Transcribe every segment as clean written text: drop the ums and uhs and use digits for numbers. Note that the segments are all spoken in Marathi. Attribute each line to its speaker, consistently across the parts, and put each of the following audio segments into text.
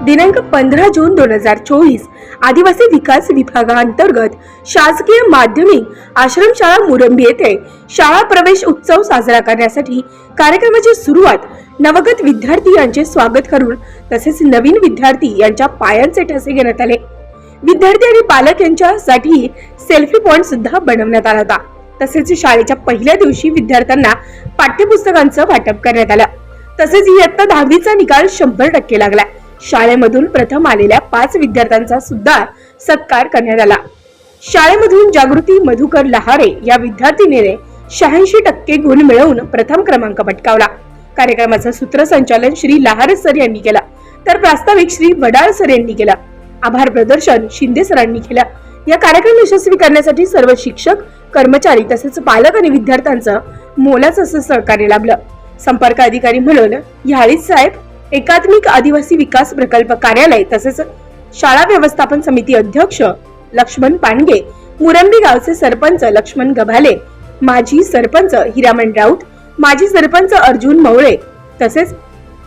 Speaker 1: दिनांक 15 जून 2024 आदिवासी विकास विभागांतर्गत शासकीय माध्यमिक आश्रमशाळा मुरंबी येथे शाळा प्रवेश उत्सव साजरा करण्यासाठी कार्यक्रमाची सुरुवात नवगत विद्यार्थी यांचे स्वागत करून तसेच नवीन विद्यार्थी यांच्या पायांचे ठसे घेण्यात आले। विद्यार्थी आणि पालक यांच्यासाठी सेल्फी पॉइंट सुद्धा बनवण्यात आला होता। तसेच शाळेच्या पहिल्या दिवशी विद्यार्थ्यांना पाठ्यपुस्तकांचं वाटप करण्यात आलं। तसेच इयत्ता 10वीचा निकाल 100% लागला। शाळेमधून प्रथम आलेल्या 5 विद्यार्थ्यांचा सुद्धा सत्कार करण्यात आला। शाळेमधून जागृती मधुकर लहारे या विद्यार्थिनीने 86% गुण मिळवून प्रथम क्रमांक पटकावला। कार्यक्रमाचं सूत्रसंचालन श्री लहारे सर यांनी केला, तर प्रास्ताविक श्री वडाळ सर यांनी केला। आभार प्रदर्शन शिंदे सरांनी केला। या कार्यक्रम यशस्वी करण्यासाठी सर्व शिक्षक, कर्मचारी तसेच पालक आणि विद्यार्थ्यांचं मोलाचं असं सहकार्य लाभलं। संपर्क अधिकारी म्हणून याळी साहेब, एकात्मिक आदिवासी विकास प्रकल्प कार्यालय तसेच शाळा व्यवस्थापन समिती अध्यक्ष लक्ष्मण पांडगे, मुरंबी गावचे सरपंच लक्ष्मण गभाले, माजी सरपंच हिरामण राऊत, माजी सरपंच अर्जुन मवळे तसेच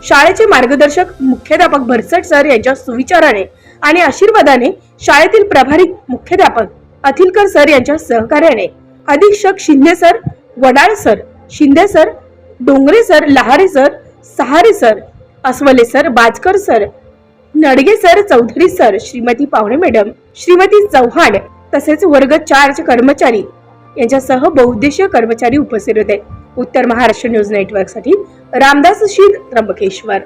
Speaker 1: शाळेचे मार्गदर्शक मुख्याध्यापक भरसट सर यांच्या सुविचाराने आणि आशीर्वादाने शाळेतील प्रभारी मुख्याध्यापक अथिलकर सर यांच्या सहकार्याने अधीक्षक Shinde sir, Wadal sir, Shinde sir, Dongre sir, Lahare sir, Sahare sir, Aswale sir, Bajkar sir, Nadge sir, Chaudhari sir, Shrimati Pawane madam, Shrimati Chavan तसेच वर्ग 4 चे कर्मचारी यांच्यासह बहुउद्देशीय कर्मचारी उपस्थित होते। उत्तर महाराष्ट्र न्यूज नेटवर्क साठी रामदास शीद, त्र्यंबकेश्वर।